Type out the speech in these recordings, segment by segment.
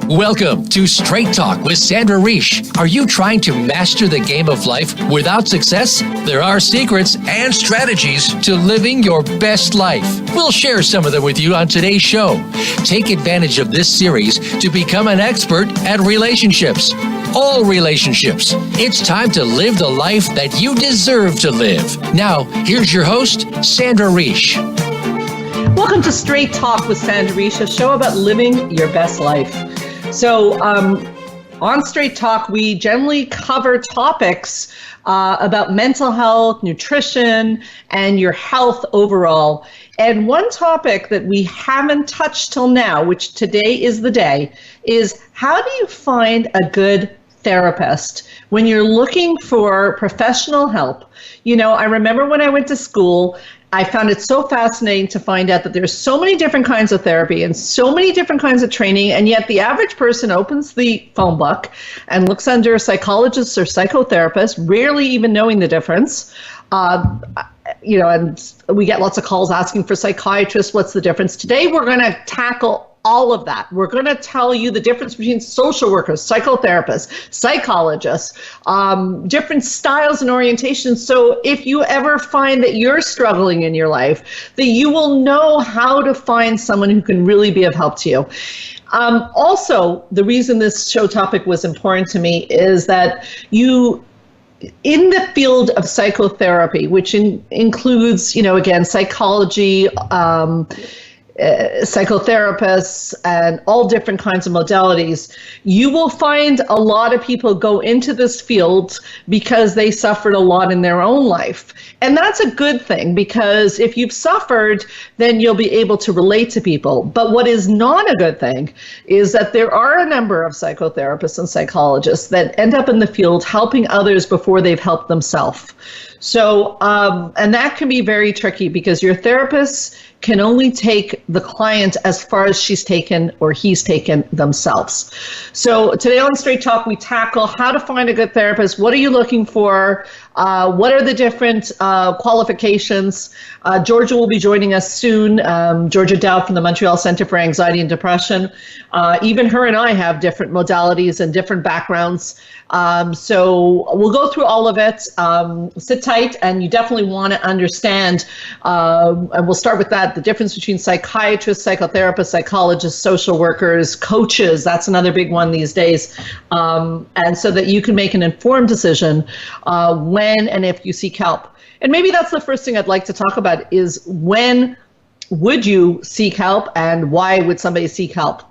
Welcome to Straight Talk with Sandra Reish. Are you trying to master the game of life without success? There are secrets and strategies to living your best life. We'll share some of them with you on today's show. Take advantage of this series to become an expert at relationships. All relationships. It's time to live the life that you deserve to live. Now, here's your host, Sandra Reish. Welcome to Straight Talk with Sandra Reish, a show about living your best life. So on Straight Talk, we generally cover topics about mental health, nutrition, and your health overall. And one topic that we haven't touched till now, which today is the day, is how do you find a good therapist when you're looking for professional help? You know, I remember when I went to school, I found it so fascinating to find out that there's so many different kinds of therapy and so many different kinds of training, and yet the average person opens the phone book and looks under a psychologist or psychotherapist, rarely even knowing the difference. And we get lots of calls asking for psychiatrists, what's the difference? Today we're going to tackle all of that. We're going to tell you the difference between social workers, psychotherapists, psychologists, different styles and orientations. So if you ever find that you're struggling in your life, that you will know how to find someone who can really be of help to you. Also, the reason this show topic was important to me is that in the field of psychotherapy, which includes, again, psychology, psychotherapists, and all different kinds of modalities, you will find a lot of people go into this field because they suffered a lot in their own life. And that's a good thing, because if you've suffered, then you'll be able to relate to people. But what is not a good thing is that there are a number of psychotherapists and psychologists that end up in the field helping others before they've helped themselves. So, and that can be very tricky, because your therapist can only take the client as far as she's taken or he's taken themselves. So today on Straight Talk, we tackle how to find a good therapist. What are you looking for? What are the different qualifications? Georgia will be joining us soon. Georgia Dow from the Montreal Center for Anxiety and Depression. Even her and I have different modalities and different backgrounds. So we'll go through all of it. Sit tight, and you definitely want to understand, and we'll start with that, the difference between psychiatrists, psychotherapists, psychologists, social workers, coaches. That's another big one these days. And so that you can make an informed decision when and if you seek help. And maybe that's the first thing I'd like to talk about is, when would you seek help and why would somebody seek help?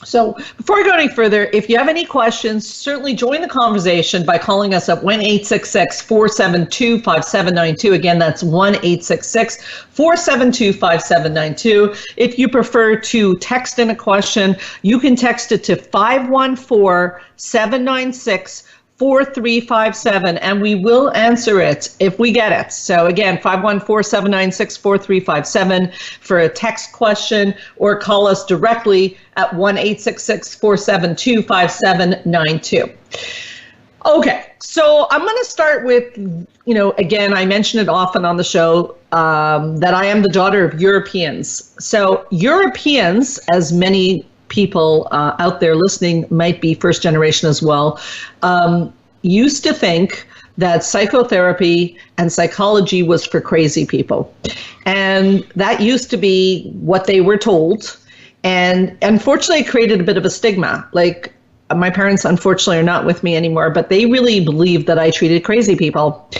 So before we go any further, if you have any questions, certainly join the conversation by calling us up 1-866-472-5792. Again, that's 1-866-472-5792. If you prefer to text in a question, you can text it to 514-796-4357, and we will answer it if we get it. So again, 514-796-4357 for a text question, or call us directly at 1-866-472-5792. Okay, so I'm going to start with, again, I mention it often on the show, that I am the daughter of Europeans. So Europeans, as many people out there listening might be first generation as well, used to think that psychotherapy and psychology was for crazy people. And that used to be what they were told. And unfortunately, it created a bit of a stigma. Like, my parents, unfortunately, are not with me anymore, but they really believed that I treated crazy people.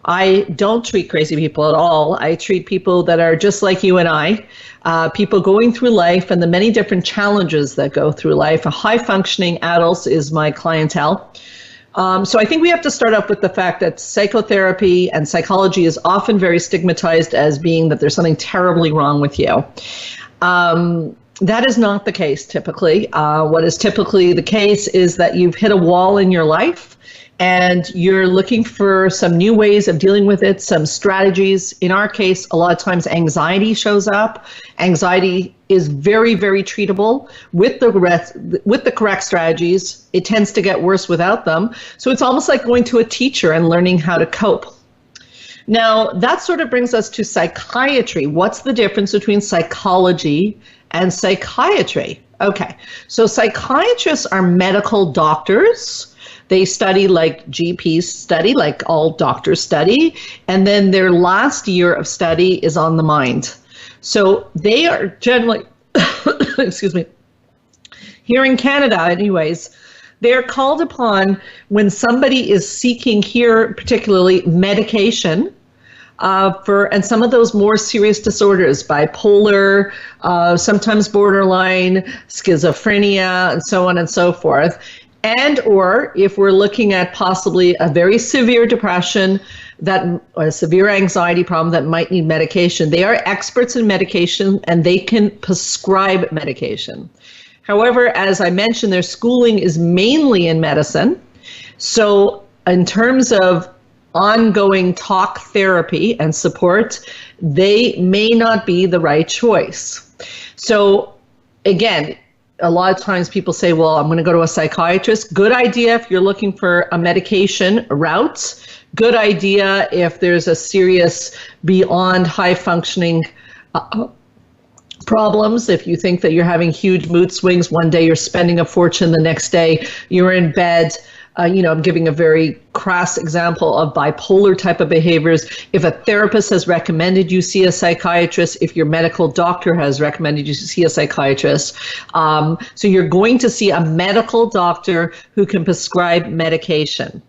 I don't treat crazy people at all. I treat people that are just like you and I, people going through life and the many different challenges that go through life. A high-functioning adults is my clientele. So I think we have to start off with the fact that psychotherapy and psychology is often very stigmatized as being that there's something terribly wrong with you. That is not the case typically. What is typically the case is that you've hit a wall in your life and you're looking for some new ways of dealing with it, some strategies. In our case, a lot of times anxiety shows up. Anxiety is very, very treatable with the correct strategies. It tends to get worse without them. So it's almost like going to a teacher and learning how to cope. Now, that sort of brings us to psychiatry. What's the difference between psychology and psychiatry? Okay. So psychiatrists are medical doctors. They study like GPs study, like all doctors study. And then their last year of study is on the mind. So they are generally, excuse me, here in Canada anyways, they're called upon when somebody is seeking here, particularly medication, and some of those more serious disorders, bipolar, sometimes borderline, schizophrenia, and so on and so forth. And or if we're looking at possibly a very severe depression, or a severe anxiety problem that might need medication, they are experts in medication and they can prescribe medication. However, as I mentioned, their schooling is mainly in medicine. So in terms of ongoing talk therapy and support, they may not be the right choice. So again, a lot of times people say, well, I'm going to go to a psychiatrist. Good idea if you're looking for a medication route. Good idea if there's a serious beyond high functioning problems. If you think that you're having huge mood swings, one day you're spending a fortune, the next day you're in bed. I'm giving a very crass example of bipolar type of behaviors. If a therapist has recommended you see a psychiatrist, if your medical doctor has recommended you see a psychiatrist, so you're going to see a medical doctor who can prescribe medication.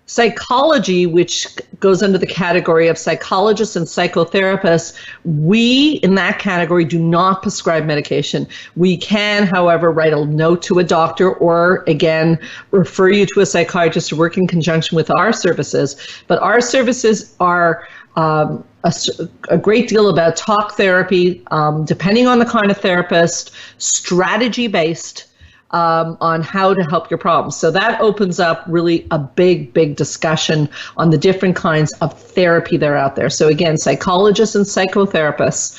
Psychology, which goes under the category of psychologists and psychotherapists, we in that category do not prescribe medication. We can, however, write a note to a doctor or, again, refer you to a psychiatrist to work in conjunction with our services. But our services are a great deal about talk therapy, depending on the kind of therapist, strategy-based, on how to help your problems. So that opens up really a big discussion on the different kinds of therapy that are out there. So again, psychologists and psychotherapists,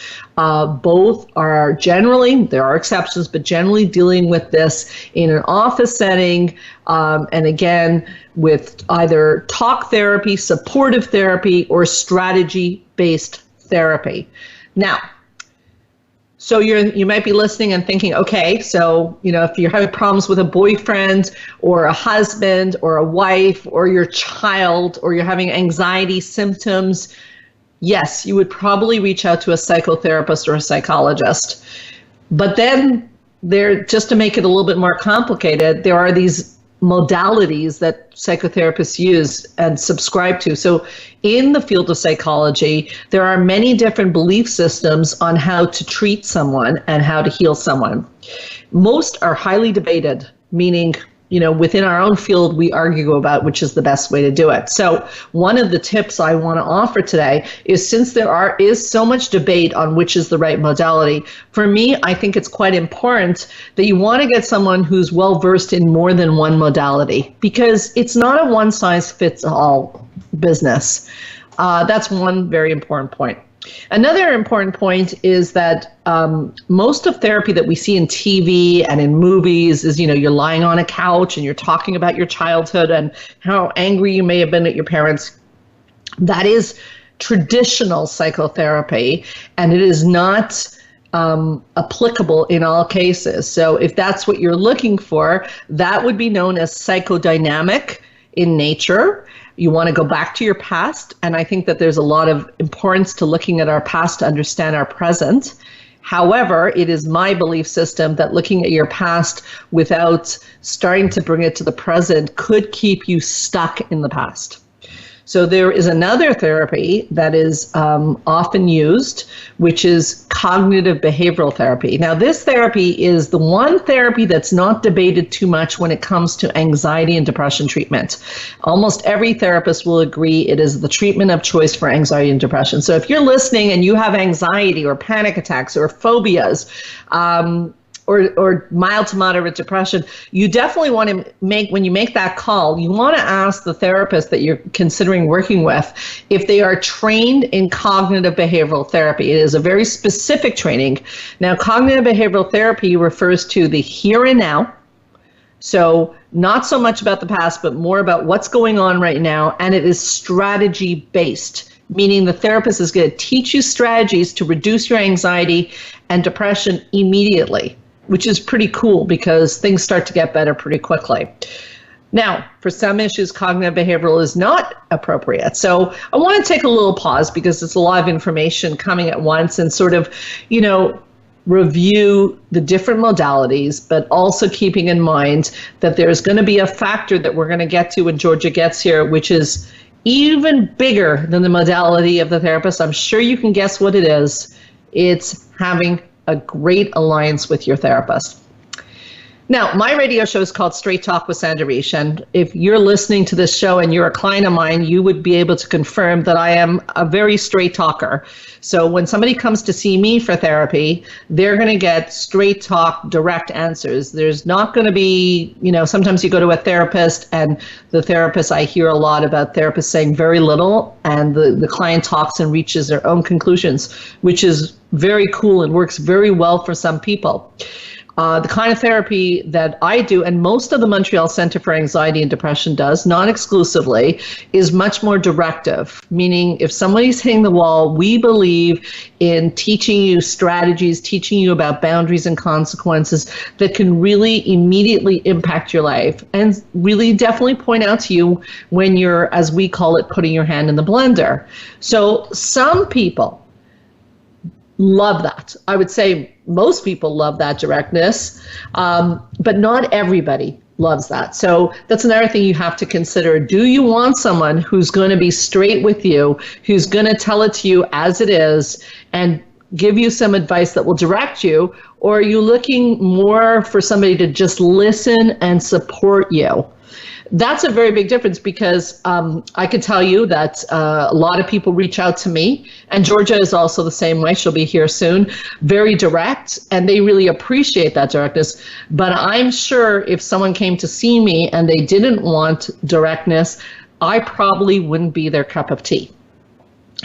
both are generally, there are exceptions, but generally dealing with this in an office setting, and again, with either talk therapy, supportive therapy, or strategy-based therapy. Now, so you might be listening and thinking, okay, so if you're having problems with a boyfriend or a husband or a wife or your child, or you're having anxiety symptoms, yes, you would probably reach out to a psychotherapist or a psychologist. But then just to make it a little bit more complicated, there are these modalities that psychotherapists use and subscribe to. So in the field of psychology, there are many different belief systems on how to treat someone and how to heal someone. Most are highly debated, meaning, within our own field, we argue about which is the best way to do it. So one of the tips I want to offer today is, since there is so much debate on which is the right modality, for me, I think it's quite important that you want to get someone who's well versed in more than one modality, because it's not a one size fits all business. That's one very important point. Another important point is that most of therapy that we see in TV and in movies is, you're lying on a couch and you're talking about your childhood and how angry you may have been at your parents. That is traditional psychotherapy, and it is not applicable in all cases. So if that's what you're looking for, that would be known as psychodynamic in nature. You want to go back to your past, and I think that there's a lot of importance to looking at our past to understand our present. However, it is my belief system that looking at your past without starting to bring it to the present could keep you stuck in the past. So there is another therapy that is often used, which is cognitive behavioral therapy. Now, this therapy is the one therapy that's not debated too much when it comes to anxiety and depression treatment. Almost every therapist will agree it is the treatment of choice for anxiety and depression. So if you're listening and you have anxiety or panic attacks or phobias, or mild to moderate depression, you definitely want to when you make that call, you want to ask the therapist that you're considering working with if they are trained in cognitive behavioral therapy. It is a very specific training. Now, cognitive behavioral therapy refers to the here and now. So not so much about the past, but more about what's going on right now. And it is strategy based, meaning the therapist is going to teach you strategies to reduce your anxiety and depression immediately. which is pretty cool because things start to get better pretty quickly. Now, for some issues, cognitive behavioral is not appropriate. So I want to take a little pause because it's a lot of information coming at once and sort of, review the different modalities, but also keeping in mind that there's going to be a factor that we're going to get to when Georgia gets here, which is even bigger than the modality of the therapist. I'm sure you can guess what it is. It's having a great alliance with your therapist. Now, my radio show is called Straight Talk with Sandra Reish, and if you're listening to this show and you're a client of mine, you would be able to confirm that I am a very straight talker. So when somebody comes to see me for therapy, they're going to get straight talk, direct answers. There's not going to be, sometimes you go to a therapist and the therapist, I hear a lot about therapists saying very little, and the client talks and reaches their own conclusions, which is very cool and works very well for some people. The kind of therapy that I do, and most of the Montreal Centre for Anxiety and Depression does, not exclusively, is much more directive, meaning if somebody's hitting the wall, we believe in teaching you strategies, teaching you about boundaries and consequences that can really immediately impact your life and really definitely point out to you when you're, as we call it, putting your hand in the blender. So some people love that. I would say most people love that directness, but not everybody loves that. So that's another thing you have to consider. Do you want someone who's going to be straight with you, who's going to tell it to you as it is and give you some advice that will direct you, or are you looking more for somebody to just listen and support you? That's a very big difference because I could tell you that a lot of people reach out to me, and Georgia is also the same way. She'll be here soon, very direct, and they really appreciate that directness. But I'm sure if someone came to see me and they didn't want directness, I probably wouldn't be their cup of tea.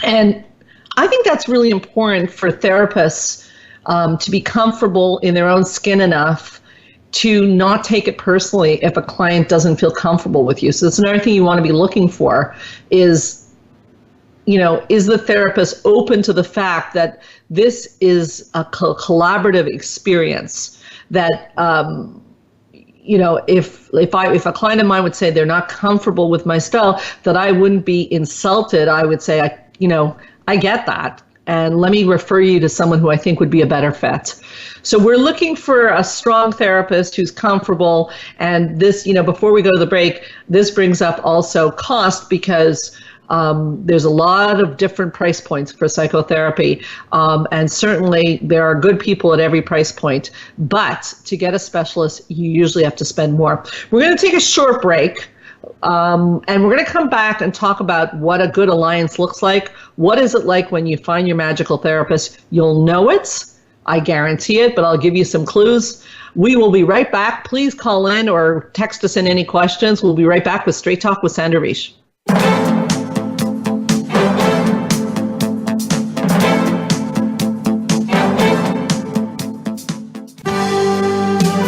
And I think that's really important for therapists to be comfortable in their own skin enough to not take it personally if a client doesn't feel comfortable with you. So that's another thing you want to be looking for is, is the therapist open to the fact that this is a collaborative experience that, if a client of mine would say they're not comfortable with my style, that I wouldn't be insulted. I would say, I get that. And let me refer you to someone who I think would be a better fit. So we're looking for a strong therapist who's comfortable. And this, before we go to the break, this brings up also cost because there's a lot of different price points for psychotherapy. And certainly there are good people at every price point. But to get a specialist, you usually have to spend more. We're going to take a short break. And we're going to come back and talk about what a good alliance looks like. What is it like when you find your magical therapist? You'll know it. I guarantee it, but I'll give you some clues. We will be right back. Please call in or text us in any questions. We'll be right back with Straight Talk with Sandra Reish.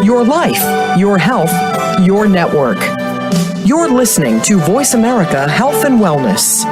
Your life, your health, your network. You're listening to Voice America Health and Wellness.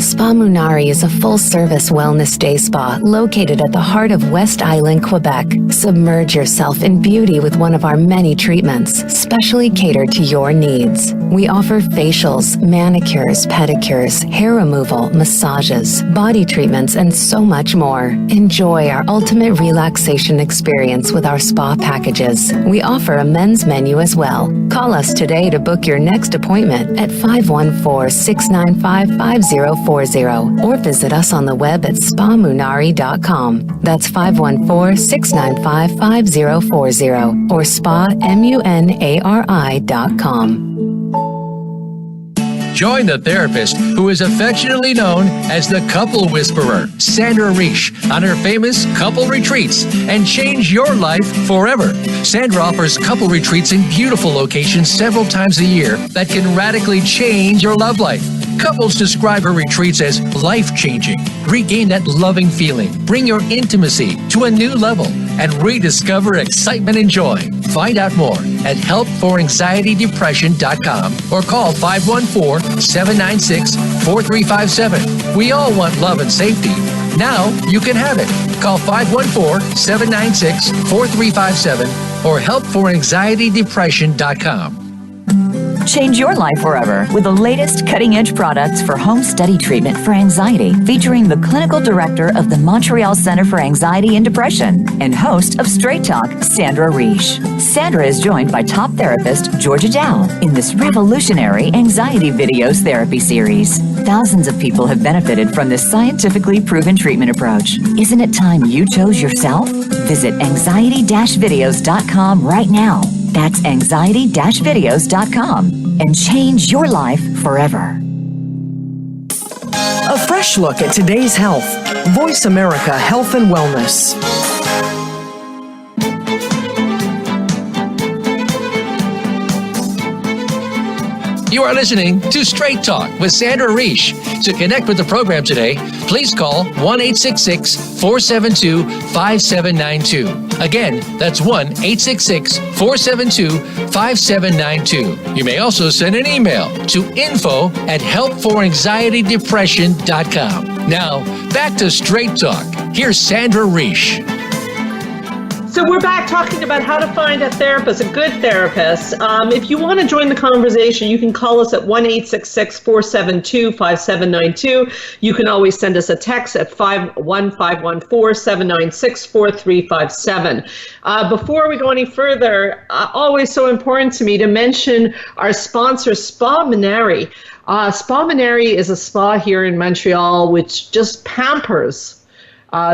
Spa Munari is a full-service wellness day spa located at the heart of West Island, Quebec. Submerge yourself in beauty with one of our many treatments, specially catered to your needs. We offer facials, manicures, pedicures, hair removal, massages, body treatments, and so much more. Enjoy our ultimate relaxation experience with our spa packages. We offer a men's menu as well. Call us today to book your next appointment at 514-695-5040 or visit us on the web at spamunari.com. That's 514-695-5040 or spamunari.com. Join the therapist who is affectionately known as the Couple Whisperer, Sandra Reish, on her famous couple retreats and change your life forever. Sandra offers couple retreats in beautiful locations several times a year that can radically change your love life. Couples describe her retreats as life-changing. Regain that loving feeling, bring your intimacy to a new level, and rediscover excitement and joy. Find out more at helpforanxietydepression.com or call 514-796-4357. We all want love and safety. Now you can have it. Call 514-796-4357 or helpforanxietydepression.com. Change your life forever with the latest cutting-edge products for home study treatment for anxiety, featuring the clinical director of the Montreal Center for Anxiety and Depression and host of Straight Talk, Sandra Reish. Sandra is joined by top therapist Georgia Dow in this revolutionary anxiety videos therapy series. Thousands of people have benefited from this scientifically proven treatment approach. Isn't it time you chose yourself? Visit anxiety-videos.com right now. That's anxiety-videos.com and change your life forever. A fresh look at today's health. Voice America Health and Wellness. You are listening to Straight Talk with Sandra Reish. To connect with the program today, please call 1-866-472-5792. Again, that's 1-866-472-5792. You may also send an email to info@helpforanxietydepression.com. Now, back to Straight Talk. Here's Sandra Reish. So we're back talking about how to find a therapist, a good therapist. If you want to join the conversation, you can call us at 1-866-472-5792. You can always send us a text at 514-796-4357. Before we go any further, always so important to me to mention our sponsor, Spa Minari. Spa Minari is a spa here in Montreal which just pampers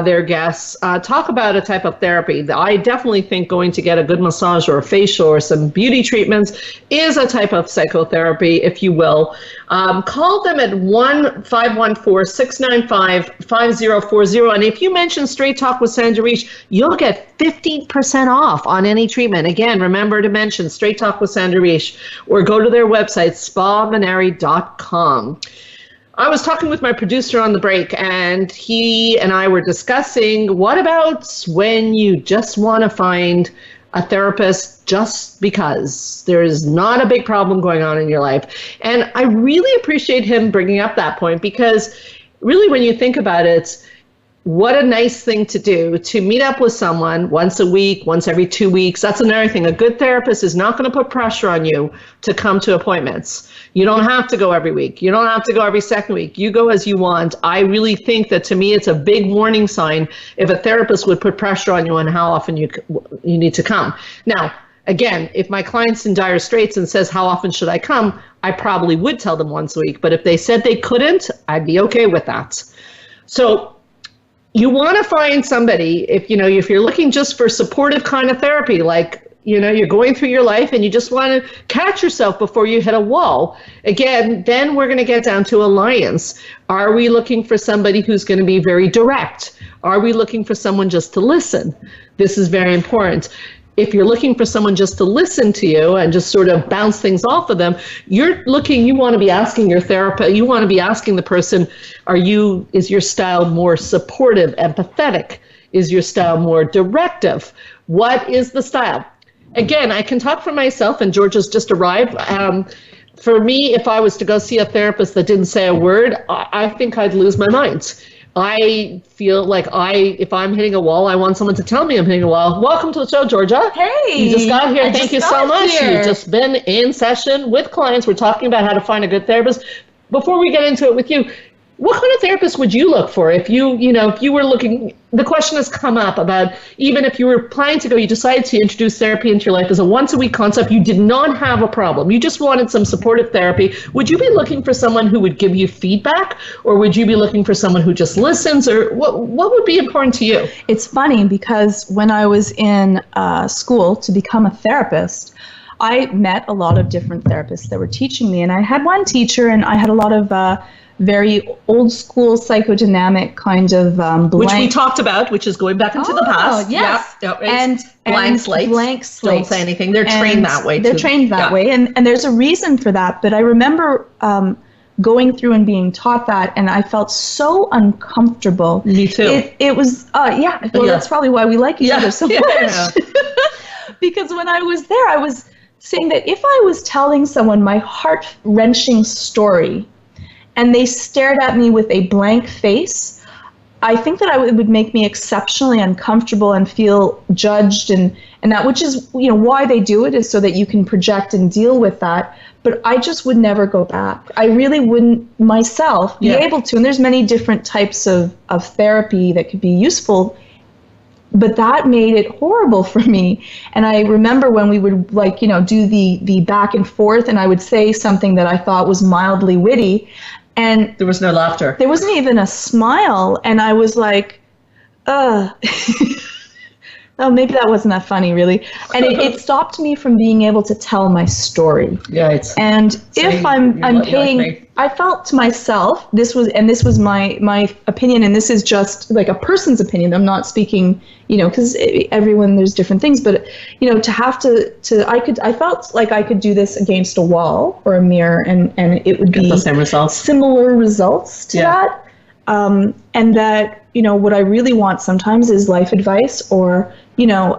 their guests. Talk about a type of therapy. I definitely think going to get a good massage or a facial or some beauty treatments is a type of psychotherapy, if you will. Call them at 1-514-695-5040. And if you mention Straight Talk with Sandra Reish, you'll get 15% off on any treatment. Again, remember to mention Straight Talk with Sandra Reish or go to their website, spaminari.com. I was talking with my producer on the break, and he and I were discussing what about when you just want to find a therapist just because there is not a big problem going on in your life. And I really appreciate him bringing up that point because really when you think about it, what a nice thing to do to meet up with someone once a week, once every 2 weeks. That's another thing. A good therapist is not going to put pressure on you to come to appointments. You don't have to go every week. You don't have to go every second week. You go as you want. I really think that to me, it's a big warning sign if a therapist would put pressure on you on how often you need to come. Now, again, if my client's in dire straits and says, how often should I come? I probably would tell them once a week. But if they said they couldn't, I'd be okay with that. So you want to find somebody, if you're looking just for supportive kind of therapy, like, you're going through your life and you just want to catch yourself before you hit a wall. Again, then we're going to get down to alliance. Are we looking for somebody who's going to be very direct? Are we looking for someone just to listen? This is very important. If you're looking for someone just to listen to you and just sort of bounce things off of them, you want to be asking your therapist, you want to be asking the person, is your style more supportive, empathetic? Is your style more directive? What is the style? Again, I can talk for myself, and Georgia's just arrived. For me, if I was to go see a therapist that didn't say a word, I think I'd lose my mind. I feel like if I'm hitting a wall, I want someone to tell me I'm hitting a wall. Welcome to the show, Georgia. Hey. You just got here. Thank you so much. Here. You've just been in session with clients. We're talking about how to find a good therapist. Before we get into it with you, what kind of therapist would you look for if you were looking? The question has come up about even if you were planning to go, you decided to introduce therapy into your life as a once-a-week concept. You did not have a problem. You just wanted some supportive therapy. Would you be looking for someone who would give you feedback, or would you be looking for someone who just listens, or what would be important to you? It's funny because when I was in school to become a therapist, I met a lot of different therapists that were teaching me, and I had one teacher, and I had a lot of very old school psychodynamic kind of blank. Which we talked about, which is going back into the past. Yes. Yep. And blank slates. Blank slates. Don't say anything. They're trained that way. They're trained that way. And there's a reason for that. But I remember going through and being taught that, and I felt so uncomfortable. Me too. It was, that's probably why we like each other so much. Because when I was there, I was saying that if I was telling someone my heart-wrenching story, and they stared at me with a blank face, I think that it would make me exceptionally uncomfortable and feel judged, and that, which is, why they do it, is so that you can project and deal with that. But I just would never go back. I really wouldn't myself be able to. And there's many different types of therapy that could be useful, but that made it horrible for me. And I remember when we would do the back and forth, and I would say something that I thought was mildly witty, and there was no laughter. There wasn't even a smile. And I was like, oh, maybe that wasn't that funny, really. And it stopped me from being able to tell my story. Right. And so if I'm paying, I felt to myself, this was my opinion, and this is just like a person's opinion. I'm not speaking, because everyone, there's different things, but to have to I felt like I could do this against a wall or a mirror, and it would be the same results, similar results to that. And that, what I really want sometimes is life advice, or,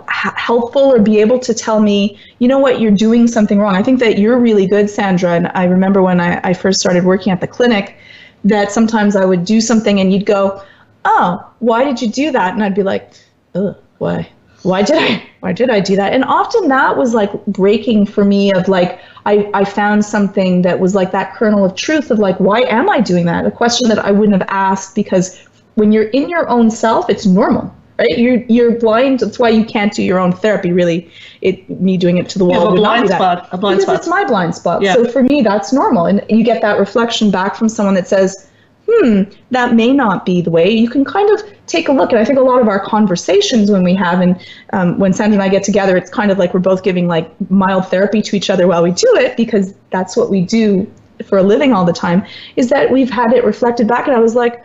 helpful, or be able to tell me, what, you're doing something wrong. I think that you're really good, Sandra. And I remember when I first started working at the clinic, that sometimes I would do something and you'd go, oh, why did you do that? And I'd be like, oh, why? Why did I do that? And often that was like breaking for me, of like, I found something that was like that kernel of truth of like, why am I doing that? A question that I wouldn't have asked, because when you're in your own self, it's normal, right? You're blind. That's why you can't do your own therapy, really. Me doing it to the wall. You have a blind spot. Because it's my blind spot. Yeah. So for me, that's normal. And you get that reflection back from someone that says, that may not be the way. You can kind of take a look. And I think a lot of our conversations when we have, and when Sandra and I get together, it's kind of like we're both giving like mild therapy to each other while we do it, because that's what we do for a living all the time, is that we've had it reflected back. And I was like,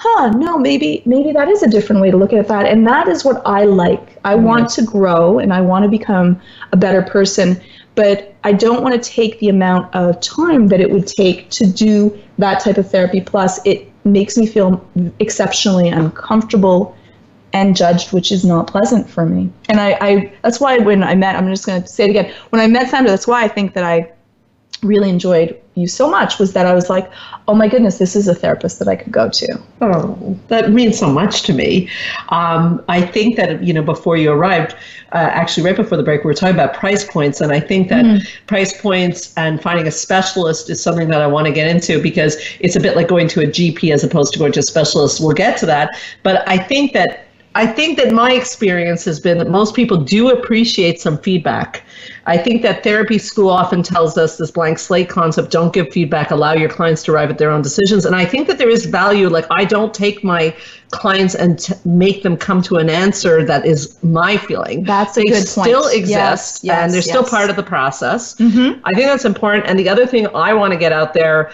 no, maybe that is a different way to look at that. And that is what I like. I want to grow, and I want to become a better person, but I don't want to take the amount of time that it would take to do that type of therapy. Plus, it makes me feel exceptionally uncomfortable and judged, which is not pleasant for me. And I that's why I'm just going to say it again, when I met Sandra, that's why I think that I really enjoyed you so much, was that I was like, oh my goodness, this is a therapist that I could go to. Oh, that means so much to me. I think that, before you arrived, actually right before the break, we were talking about price points. And I think that price points and finding a specialist is something that I want to get into, because it's a bit like going to a GP as opposed to going to a specialist. We'll get to that. But I think that my experience has been that most people do appreciate some feedback. I think that therapy school often tells us this blank slate concept: don't give feedback, allow your clients to arrive at their own decisions. And I think that there is value. Like, I don't take my clients and make them come to an answer that is my feeling. That's a good point. They still exist, and they're still part of the process. I think that's important. And the other thing I want to get out there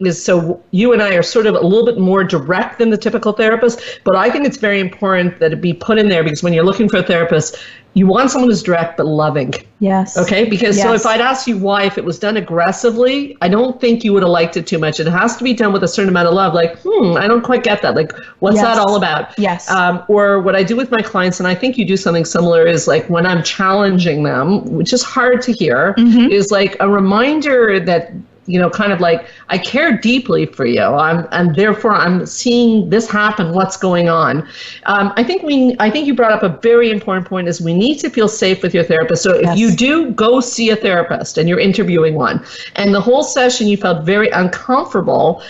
is, so you and I are sort of a little bit more direct than the typical therapist, but I think it's very important that it be put in there, because when you're looking for a therapist, you want someone who's direct but loving. Yes. Okay? Because so if I'd asked you why, if it was done aggressively, I don't think you would have liked it too much. It has to be done with a certain amount of love. Like, I don't quite get that. Like, what's that all about? Yes. Or what I do with my clients, and I think you do something similar, is like when I'm challenging them, which is hard to hear, is like a reminder that, kind of like, I care deeply for you. And therefore I'm seeing this happen. What's going on? I think you brought up a very important point, is we need to feel safe with your therapist. So if you do go see a therapist and you're interviewing one, and the whole session you felt very uncomfortable,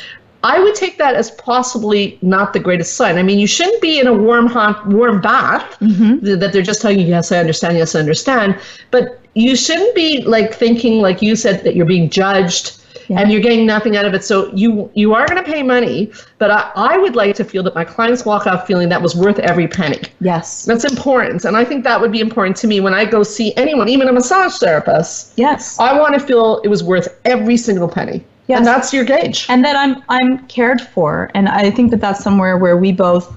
I would take that as possibly not the greatest sign. I mean, you shouldn't be in a warm bath that they're just telling you, yes, I understand. But you shouldn't be like thinking, like you said, that you're being judged. And you're getting nothing out of it. So you are going to pay money, but I would like to feel that my clients walk out feeling that was worth every penny. Yes. That's important. And I think that would be important to me when I go see anyone, even a massage therapist. Yes. I want to feel it was worth every single penny. Yes. And that's your gauge. And that I'm cared for. And I think that that's somewhere where we both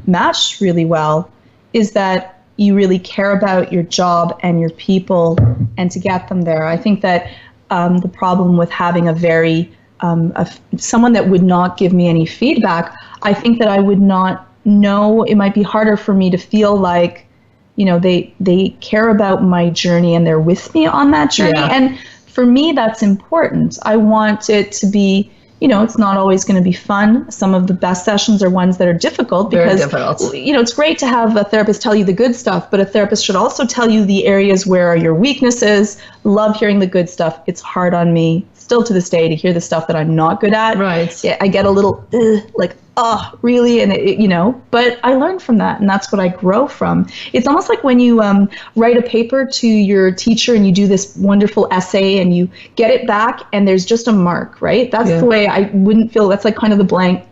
match really well, is that you really care about your job and your people, and to get them there. I think that the problem with having a very someone that would not give me any feedback, I think that I would not know. It might be harder for me to feel like, they care about my journey and they're with me on that journey. And for me, that's important. I want it to be, it's not always going to be fun. Some of the best sessions are ones that are difficult because, it's great to have a therapist tell you the good stuff, but a therapist should also tell you the areas where are your weaknesses. Love hearing the good stuff. It's hard on me still to this day to hear the stuff that I'm not good at. Right. Yeah, I get a little like, oh, really? And but I learn from that, and that's what I grow from. It's almost like when you write a paper to your teacher and you do this wonderful essay and you get it back and there's just a mark, right? That's the way I wouldn't feel. That's like kind of the blank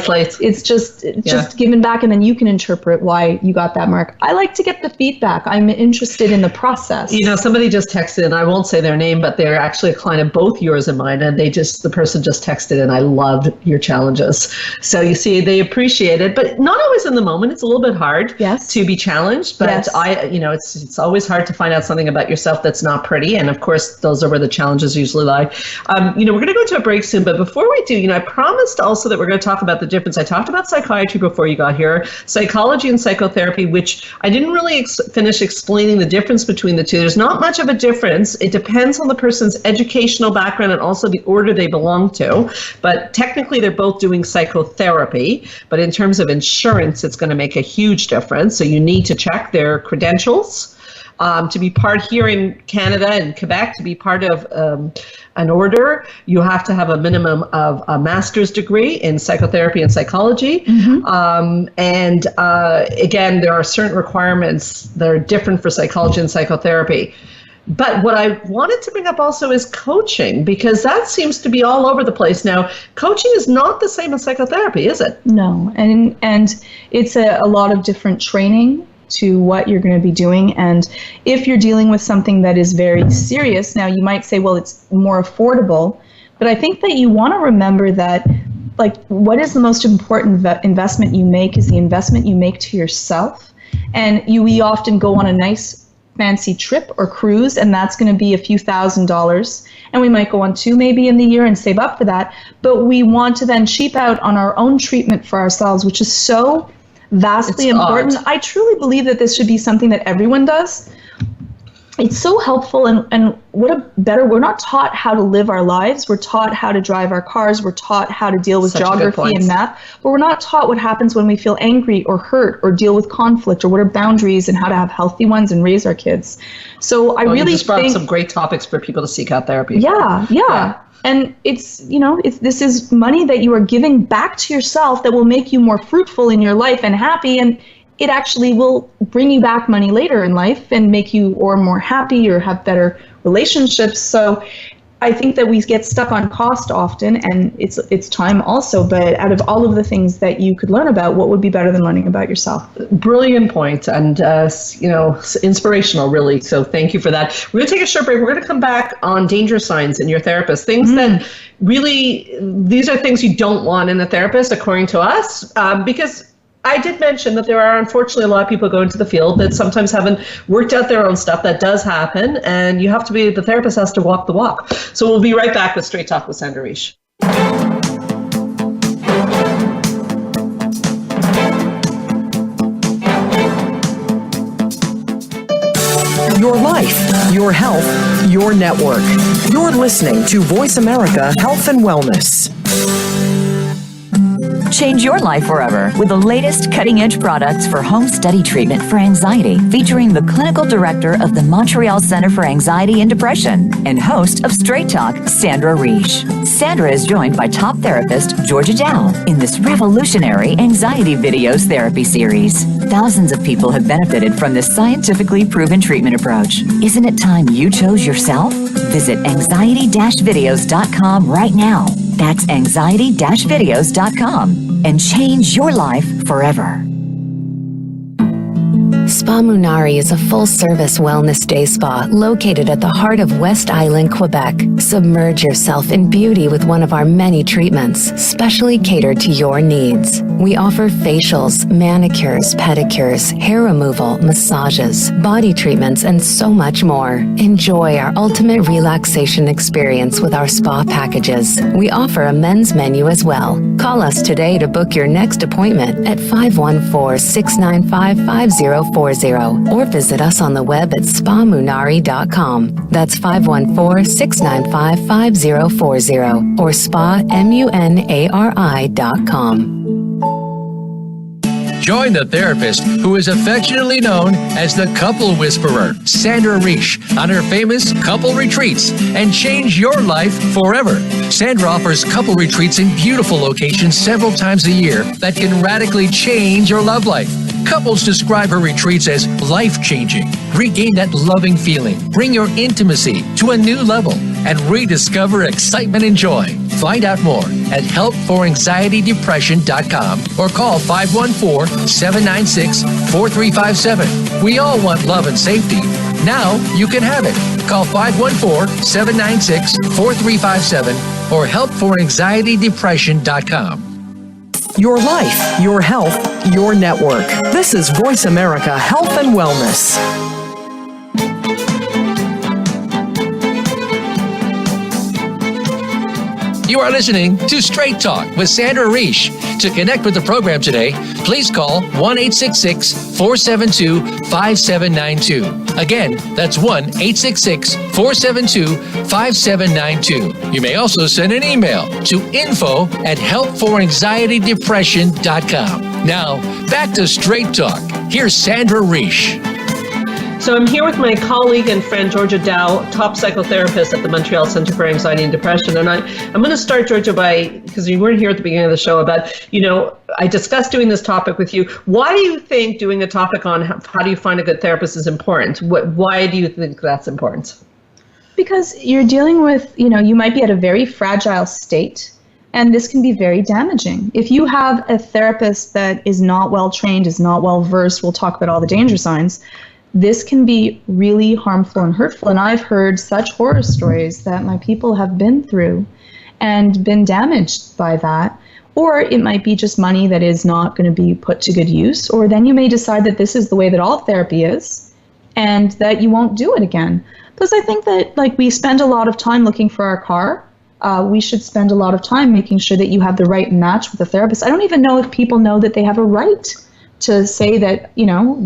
slate. It's just given back, and then you can interpret why you got that mark. I like to get the feedback. I'm interested in the process. Somebody just texted, and I won't say their name, but they're actually a client of both yours and mine, and the person just texted, and I loved your challenges. So you see, they appreciate it, but not always in the moment. It's a little bit hard to be challenged, but it's always hard to find out something about yourself that's not pretty. And of course, those are where the challenges usually lie. We're going to go to a break soon, but before we do, I promised also that we're going to talk about the difference. I talked about psychiatry before you got here, psychology and psychotherapy, which I didn't really finish explaining the difference between the two. There's not much of a difference. It depends on the person's educational background and also the order they belong to. But technically, they're both doing psychotherapy, but in terms of insurance, it's going to make a huge difference. So you need to check their credentials to be part here in Canada and Quebec, to be part of an order. You have to have a minimum of a master's degree in psychotherapy and psychology. And again, there are certain requirements that are different for psychology and psychotherapy. But what I wanted to bring up also is coaching, because that seems to be all over the place now. Coaching is not the same as psychotherapy, is it? No, and it's a lot of different training to what you're going to be doing. And if you're dealing with something that is very serious, now you might say, well, it's more affordable. But I think that you want to remember that, like, what is the most important investment you make is the investment you make to yourself. And we often go on a nice fancy trip or cruise, and that's going to be a few $1,000s, and we might go on 2 maybe in the year and save up for that, but we want to then cheap out on our own treatment for ourselves, which is so vastly important. I truly believe that this should be something that everyone does. It's so helpful, and we're not taught how to live our lives. We're taught how to drive our cars. We're taught how to deal with geography and math, but we're not taught what happens when we feel angry or hurt or deal with conflict, or what are boundaries and how to have healthy ones and raise our kids. So I really just brought up some great topics for people to seek out therapy. Yeah. And this is money that you are giving back to yourself that will make you more fruitful in your life and happy, and it actually will bring you back money later in life and make you more happy or have better relationships. So I think that we get stuck on cost often, and it's time also. But out of all of the things that you could learn about, what would be better than learning about yourself? Brilliant point, and inspirational, really. So thank you for that. We're going to take a short break. We're going to come back on danger signs in your therapist. Things that really, these are things you don't want in a therapist, according to us, because I did mention that there are unfortunately a lot of people going to the field that sometimes haven't worked out their own stuff. That does happen, and the therapist has to walk the walk. So we'll be right back with Straight Talk with Sandra Reish. Your life, your health, your network. You're listening to Voice America Health and Wellness. Change your life forever with the latest cutting-edge products for home study treatment for anxiety, featuring the clinical director of the Montreal Center for Anxiety and Depression and host of Straight Talk, Sandra Reish. Sandra is joined by top therapist Georgia Dow in this revolutionary anxiety videos therapy series. Thousands of people have benefited from this scientifically proven treatment approach. Isn't it time you chose yourself? Visit anxiety-videos.com right now. That's anxiety-videos.com and change your life forever. Spa Munari is a full-service wellness day spa located at the heart of West Island, Quebec. Submerge yourself in beauty with one of our many treatments, specially catered to your needs. We offer facials, manicures, pedicures, hair removal, massages, body treatments, and so much more. Enjoy our ultimate relaxation experience with our spa packages. We offer a men's menu as well. Call us today to book your next appointment at 514-695-50 514-695-5040 or visit us on the web at spamunari.com. That's 514-695-5040 or spamunari.com. Join the therapist who is affectionately known as the Couple Whisperer, Sandra Reish, on her famous couple retreats and change your life forever. Sandra offers couple retreats in beautiful locations several times a year that can radically change your love life. Couples describe her retreats as life-changing. Regain that loving feeling, bring your intimacy to a new level, and rediscover excitement and joy. Find out more at helpforanxietydepression.com or call 514-796-4357. We all want love and safety. Now you can have it. Call 514-796-4357 or helpforanxietydepression.com. Your life, your health, your network. This is Voice America Health and Wellness. You are listening to Straight Talk with Sandra Reish. To connect with the program today, please call 1-866-472-5792. Again, that's 1-866-472-5792. You may also send an email to info@helpforanxietydepression.com. Now, back to Straight Talk. Here's Sandra Reish. So I'm here with my colleague and friend, Georgia Dow, top psychotherapist at the Montreal Center for Anxiety and Depression. And I'm going to start, Georgia, because you weren't here at the beginning of the show, about, I discussed doing this topic with you. Why do you think doing a topic on how do you find a good therapist is important? Why do you think that's important? Because you're dealing with, you might be at a very fragile state, and this can be very damaging. If you have a therapist that is not well trained, is not well versed, we'll talk about all the danger signs, this can be really harmful and hurtful. And I've heard such horror stories that my people have been through and been damaged by that. Or it might be just money that is not going to be put to good use. Or then you may decide that this is the way that all therapy is and that you won't do it again. Because I think that we spend a lot of time looking for our car. We should spend a lot of time making sure that you have the right match with a therapist. I don't even know if people know that they have a right to say that,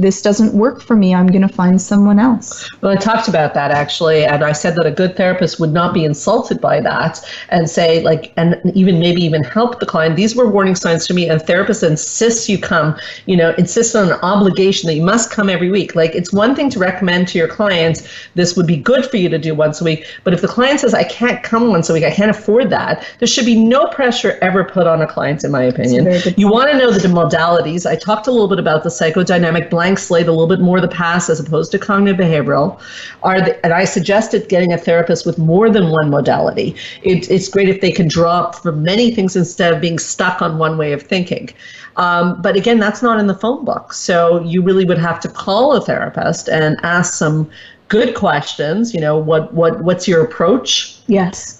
this doesn't work for me, I'm going to find someone else. Well, I talked about that actually, and I said that a good therapist would not be insulted by that and say and maybe even help the client. These were warning signs to me. A therapist insists you come, insists on an obligation that you must come every week. It's one thing to recommend to your clients, this would be good for you to do once a week. But if the client says, I can't come once a week, I can't afford that, there should be no pressure ever put on a client, in my opinion. You want to know the modalities. I talked a little bit about the psychodynamic blank slate, a little bit more the past as opposed to cognitive behavioral. And I suggested getting a therapist with more than one modality. It's great if they can draw from many things instead of being stuck on one way of thinking. But again, that's not in the phone book. So you really would have to call a therapist and ask some good questions. What's your approach? Yes.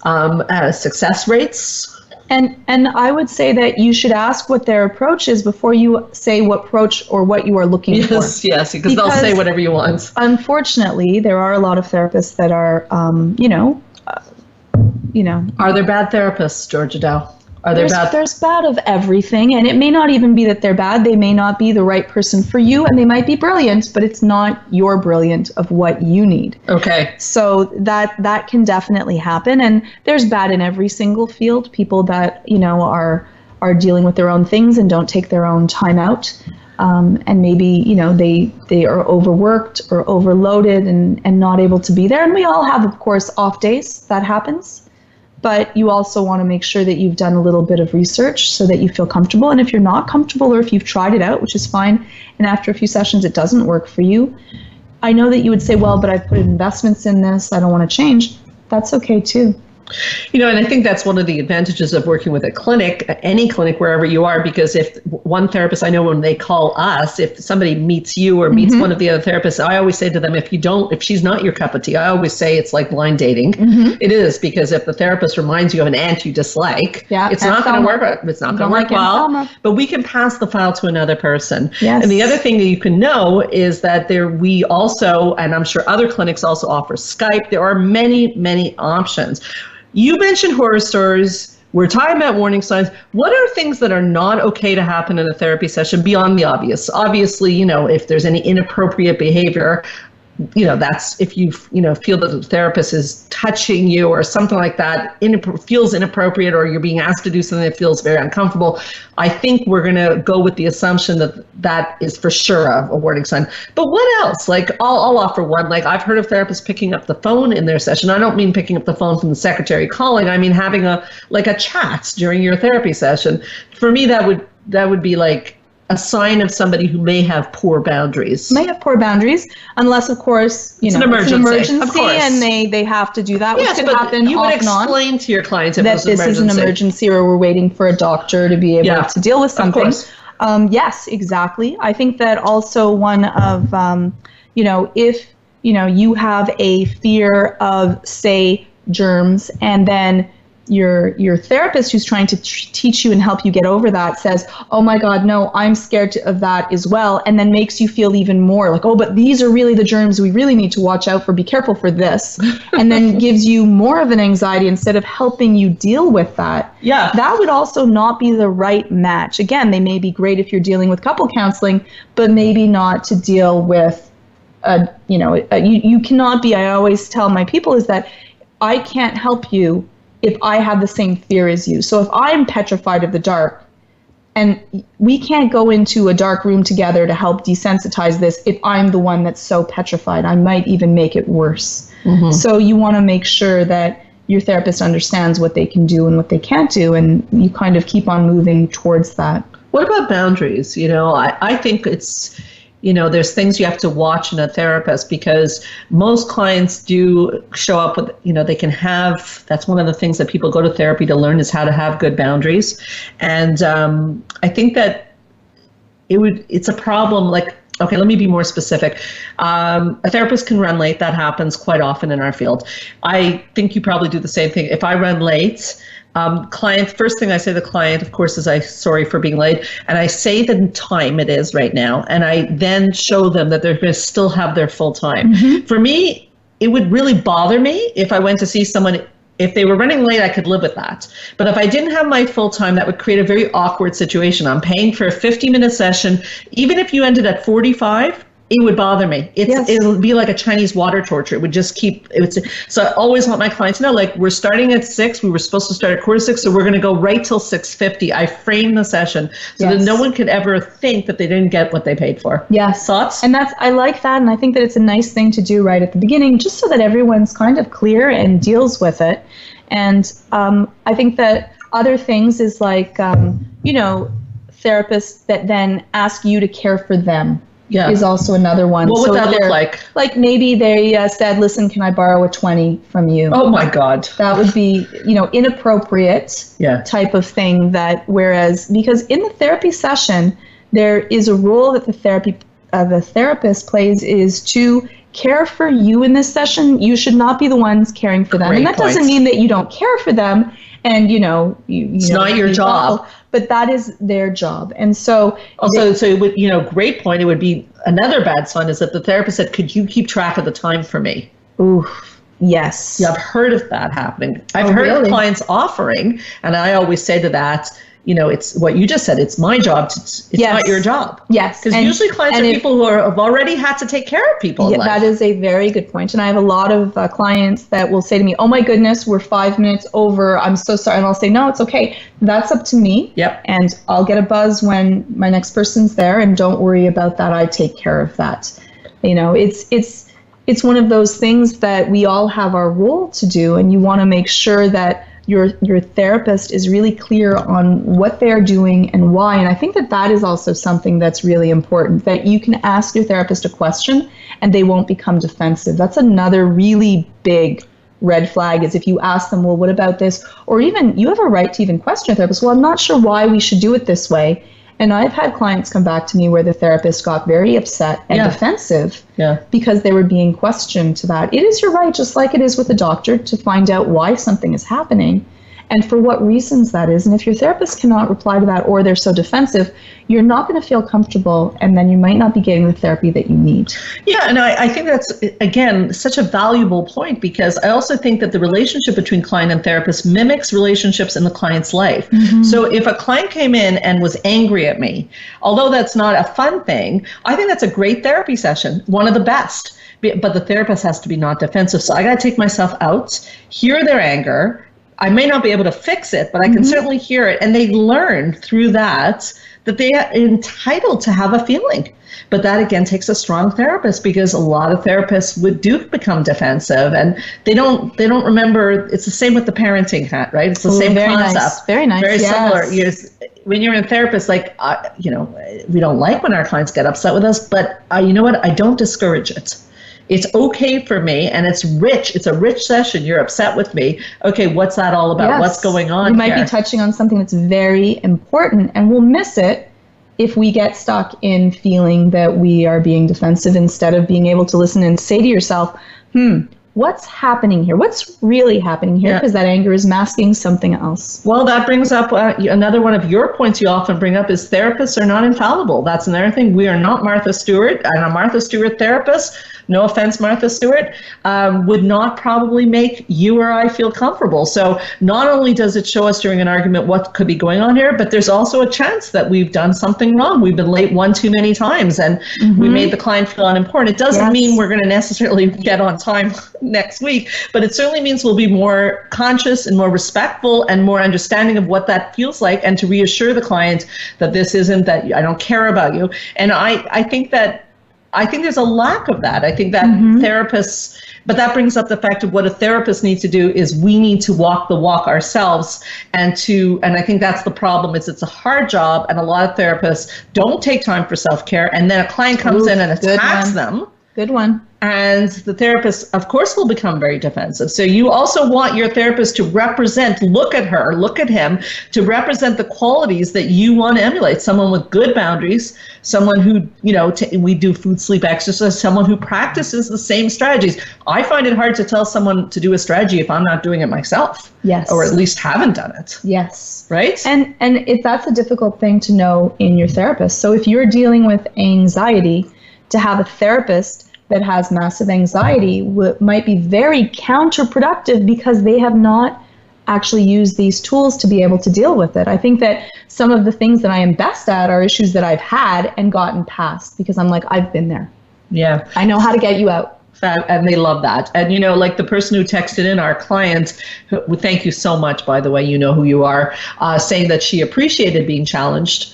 Success rates. And I would say that you should ask what their approach is before you say what approach or what you are looking for. Yes, because they'll say whatever you want. Unfortunately, there are a lot of therapists that are, Are there bad therapists, Georgia Dow? There's bad of everything, and it may not even be that they're bad. They may not be the right person for you, and they might be brilliant, but it's not your brilliant of what you need. Okay. So that can definitely happen, and there's bad in every single field. People that are dealing with their own things and don't take their own time out, and maybe they are overworked or overloaded and not able to be there. And we all have, of course, off days. That happens. But you also want to make sure that you've done a little bit of research so that you feel comfortable. And if you're not comfortable, or if you've tried it out, which is fine, and after a few sessions it doesn't work for you, I know that you would say, well, but I put investments in this, I don't want to change. That's okay too. And I think that's one of the advantages of working with a clinic, any clinic, wherever you are, because if one therapist, I know when they call us, if somebody meets you or meets one of the other therapists, I always say to them, if she's not your cup of tea, I always say it's like blind dating. It is, because if the therapist reminds you of an aunt you dislike, it's not going to work. It's not going to work well, but we can pass the file to another person. Yes. And the other thing that you can know is that we also, and I'm sure other clinics also offer Skype. There are many, many options. You mentioned horror stories. we're talking about warning signs. What are things that are not okay to happen in a therapy session beyond the obvious? Obviously, you know, if there's any inappropriate behavior, you know, that's if you, you know, feel that the therapist is touching you or something like that, feels inappropriate, or you're being asked to do something that feels very uncomfortable. I think we're going to go with the assumption that that is for sure a warning sign. But what else? Like, I'll offer one. Like, I've heard of therapists picking up the phone in their session. I don't mean picking up the phone from the secretary calling. I mean having a chat during your therapy session. For me, that would be like a sign of somebody who may have poor boundaries. Unless, of course, it's an emergency, of course. And they have to do that, which could happen. You would explain to your clients that this is an emergency, or we're waiting for a doctor to be able to deal with something. Yes, exactly. I think that also one of, you know, if, you know, you have a fear of, say, germs, and then your therapist who's trying to teach you and help you get over that says, oh my God, no, I'm scared of that as well. And then makes you feel even more like, oh, but these are really the germs we really need to watch out for. Be careful for this. And then gives you more of an anxiety instead of helping you deal with that. Yeah. That would also not be the right match. Again, they may be great if you're dealing with couple counseling, but maybe not to deal with, you cannot be, I always tell my people is that I can't help you if I have the same fear as you. So if I'm petrified of the dark, and we can't go into a dark room together to help desensitize this if I'm the one that's so petrified, I might even make it worse. Mm-hmm. So you want to make sure that your therapist understands what they can do and what they can't do, and you kind of keep on moving towards that. What about boundaries? You know, I think it's, you know, there's things you have to watch in a therapist, because most clients do show up with, you know, they can have, that's one of the things that people go to therapy to learn, is how to have good boundaries. And I think that it's a problem. Like, okay, let me be more specific. A therapist can run late. That happens quite often in our field. I think you probably do the same thing. If I run late, first thing I say to the client, of course, is sorry for being late. And I say the time it is right now. And I then show them that they're going to still have their full time. Mm-hmm. For me, it would really bother me if I went to see someone. If they were running late, I could live with that. But if I didn't have my full time, that would create a very awkward situation. I'm paying for a 50-minute session. Even if you ended at 45, it would bother me. It'll be like a Chinese water torture. It would just so I always want my clients to know, like, we're starting at 6. We were supposed to start at 5:45, so we're going to go right till 6:50. I frame the session so that no one could ever think that they didn't get what they paid for. Yes. Thoughts? And I like that. And I think that it's a nice thing to do right at the beginning, just so that everyone's kind of clear and deals with it. And I think that other things is like, therapists that then ask you to care for them. Yeah. Is also another one. What would that look like? Like maybe they said, listen, can I borrow a 20 from you? Oh my God. That would be, inappropriate type of thing, whereas, because in the therapy session, there is a role that the therapist plays, is to care for you in this session. You should not be the ones caring for them. Great and that doesn't mean that you don't care for them. And, it's not your job. But that is their job. And so also, so it would, great point. It would be another bad sign is that the therapist said, could you keep track of the time for me? Ooh, yes. Yeah, I've heard of that happening. I've heard of clients offering, and I always say to that, it's what you just said. It's my job. It's not your job. Yes. Because usually clients are people who have already had to take care of people in life. That is a very good point. And I have a lot of clients that will say to me, oh my goodness, we're 5 minutes over. I'm so sorry. And I'll say, no, it's okay. That's up to me. Yep. And I'll get a buzz when my next person's there. And don't worry about that. I take care of that. It's one of those things that we all have our role to do. And you want to make sure that your therapist is really clear on what they're doing and why. And I think that is also something that's really important, that you can ask your therapist a question and they won't become defensive. That's another really big red flag, is if you ask them, well, what about this? Or even you have a right to even question your therapist. Well, I'm not sure why we should do it this way. And I've had clients come back to me where the therapist got very upset and defensive because they were being questioned to that. It is your right, just like it is with a doctor, to find out why something is happening. and for what reasons that is. And if your therapist cannot reply to that, or they're so defensive, you're not going to feel comfortable, and then you might not be getting the therapy that you need. Yeah, and I think that's, again, such a valuable point, because I also think that the relationship between client and therapist mimics relationships in the client's life. So if a client came in and was angry at me, although that's not a fun thing, I think that's a great therapy session, one of the best. But the therapist has to be not defensive. So I got to take myself out, hear their anger. I may not be able to fix it, but I can certainly hear it. And they learn through that they are entitled to have a feeling. But that, again, takes a strong therapist, because a lot of therapists do become defensive, and they don't remember. It's the same with the parenting hat, right? It's the same concept. Nice. Very nice. Very similar. When you're a therapist, like, we don't like when our clients get upset with us, but you know what? I don't discourage it. It's okay for me, and it's rich. It's a rich session. You're upset with me. Okay, what's that all about? Yes. What's going on here? You might be touching on something that's very important, and we'll miss it if we get stuck in feeling that we are being defensive, instead of being able to listen and say to yourself, what's happening here? What's really happening here? Because that anger is masking something else. Well, that brings up another one of your points you often bring up, is therapists are not infallible. That's another thing. We are not Martha Stewart, and a Martha Stewart therapist, no offense, Martha Stewart, would not probably make you or I feel comfortable. So not only does it show us during an argument what could be going on here, but there's also a chance that we've done something wrong. We've been late one too many times, and we made the client feel unimportant. It doesn't mean we're going to necessarily get on time next week, but it certainly means we'll be more conscious and more respectful and more understanding of what that feels like, and to reassure the client that this isn't that I don't care about you. And I think there's a lack of that. I think that therapists, but that brings up the fact of what a therapist needs to do is we need to walk the walk ourselves, and I think that's the problem. It's a hard job, and a lot of therapists don't take time for self-care, and then a client comes in and attacks them. Good one. And the therapist, of course, will become very defensive. So you also want your therapist to look at her, look at him, to represent the qualities that you want to emulate. Someone with good boundaries, someone who, we do food, sleep, exercise, someone who practices the same strategies. I find it hard to tell someone to do a strategy if I'm not doing it myself. Yes. Or at least haven't done it. Yes. Right? And that's a difficult thing to know in your therapist. So if you're dealing with anxiety, to have a therapist that has massive anxiety might be very counterproductive, because they have not actually used these tools to be able to deal with it. I think that some of the things that I am best at are issues that I've had and gotten past, because I'm like, I've been there. Yeah. I know how to get you out. And they love that. And, like the person who texted in, our client, who, thank you so much, by the way, you know who you are, saying that she appreciated being challenged.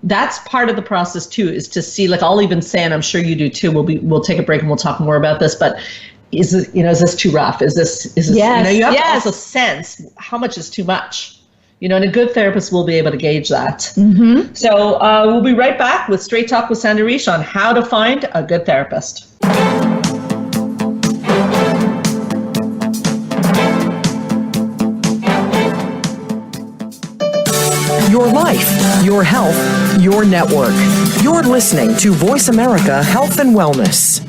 That's part of the process too, is to see, like I'll even say, and I'm sure you do too, we'll take a break and we'll talk more about this, but is this too rough? Is this, yes, you have to also sense how much is too much, and a good therapist will be able to gauge that. So we'll be right back with Straight Talk with Sandra Reish on how to find a good therapist. Your life, your health, your network. You're listening to Voice America Health and Wellness.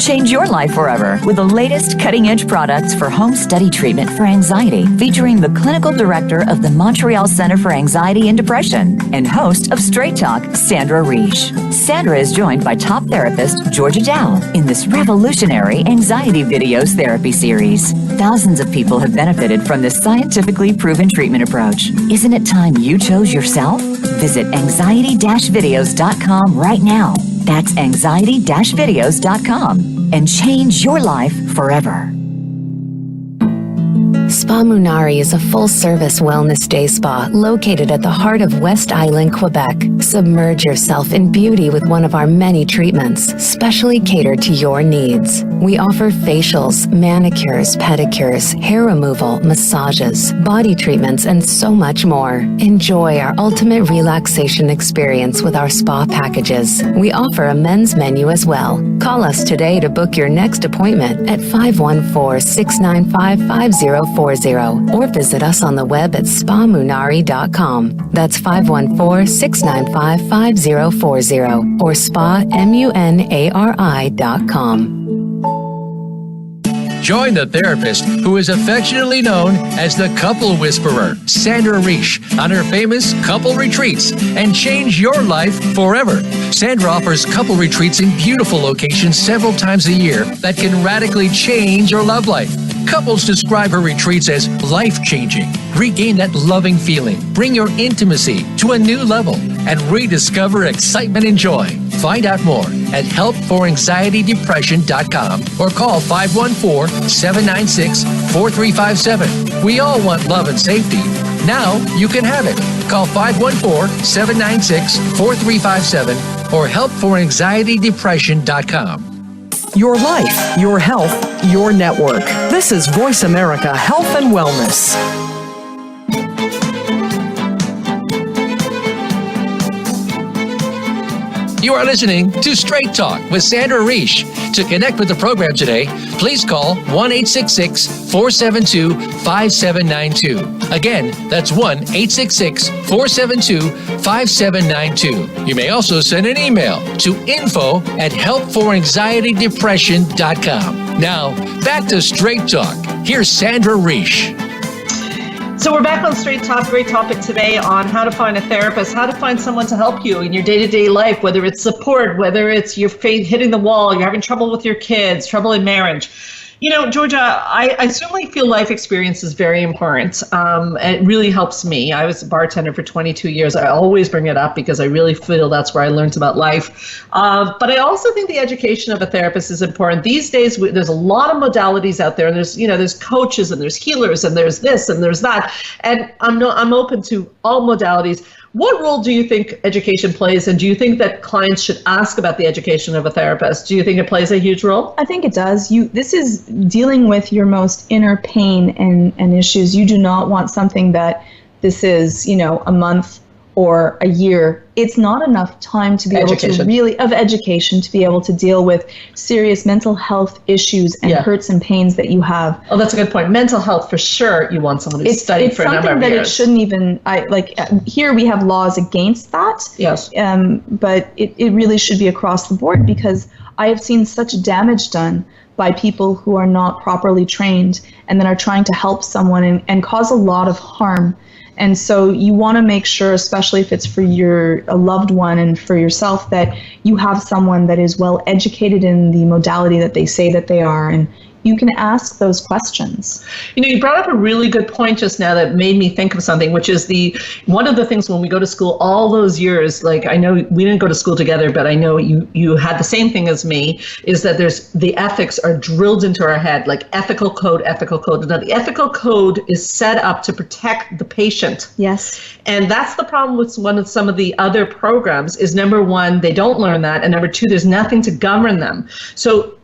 Change your life forever with the latest cutting-edge products for home study treatment for anxiety, featuring the clinical director of the Montreal Center for Anxiety and Depression and host of Straight Talk, Sandra Reish. Sandra is joined by top therapist Georgia Dow in this revolutionary anxiety videos therapy series. Thousands of people have benefited from this scientifically proven treatment approach. Isn't it time you chose yourself? Visit anxiety-videos.com right now. That's anxiety-videos.com and change your life forever. Spa Munari is a full-service wellness day spa located at the heart of West Island, Quebec. Submerge yourself in beauty with one of our many treatments, specially catered to your needs. We offer facials, manicures, pedicures, hair removal, massages, body treatments, and so much more. Enjoy our ultimate relaxation experience with our spa packages. We offer a men's menu as well. Call us today to book your next appointment at 514-695-5040 or visit us on the web at spamunari.com. That's 514-695-5040 or spamunari.com. Join the therapist who is affectionately known as the Couple Whisperer, Sandra Reish, on her famous couple retreats and change your life forever. Sandra offers couple retreats in beautiful locations several times a year that can radically change your love life. Couples describe her retreats as life-changing. Regain that loving feeling, bring your intimacy to a new level, and rediscover excitement and joy. Find out more at helpforanxietydepression.com or call 514-796-4357. We all want love and safety. Now you can have it. Call 514-796-4357 or helpforanxietydepression.com. Your life, your health, your network. This is Voice America Health and Wellness. You are listening to Straight Talk with Sandra Reish. To connect with the program today, please call 1-866-472-5792. Again, that's 1-866-472-5792. You may also send an email to info@helpforanxietydepression.com. Now, back to Straight Talk. Here's Sandra Reish. So we're back on Straight Talk. Great topic today on how to find a therapist, how to find someone to help you in your day-to-day life, whether it's support, whether it's your faith hitting the wall, you're having trouble with your kids, trouble in marriage. You know, Georgia, I certainly feel life experience is very important. It really helps me. I was a bartender for 22 years. I always bring it up because I really feel that's where I learned about life. But I also think the education of a therapist is important. These days, there's a lot of modalities out there. And there's coaches and there's healers and there's this and there's that. And I'm open to all modalities. What role do you think education plays, and do you think that clients should ask about the education of a therapist? Do you think it plays a huge role? I think it does. This is dealing with your most inner pain and issues. You do not want something that this is, a month or a year. It's not enough time to be able to education to be able to deal with serious mental health issues and hurts and pains that you have. Oh, that's a good point. Mental health, for sure, you want someone who's studied for a number of years. It's something that it shouldn't even, here we have laws against that. Yes. But it really should be across the board, because I have seen such damage done by people who are not properly trained and then are trying to help someone and cause a lot of harm. And so you want to make sure, especially if it's for a loved one and for yourself, that you have someone that is well educated in the modality that they say that they are, and you can ask those questions. You brought up a really good point just now that made me think of something, which is one of the things when we go to school all those years, like I know we didn't go to school together, but I know you had the same thing as me, is that the ethics are drilled into our head, like ethical code. Now the ethical code is set up to protect the patient. Yes. And that's the problem with some of the other programs is, number one, they don't learn that. And number two, there's nothing to govern them. So,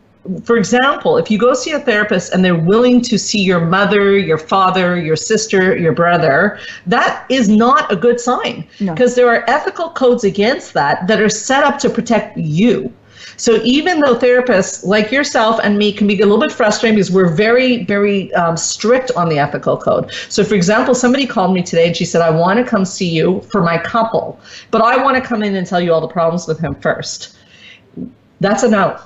for example, if you go see a therapist and they're willing to see your mother, your father, your sister, your brother, that is not a good sign, because there are ethical codes against that are set up to protect you. So even though therapists like yourself and me can be a little bit frustrating because we're very, very strict on the ethical code. So for example, somebody called me today and she said, I want to come see you for my couple, but I want to come in and tell you all the problems with him first. That's a no.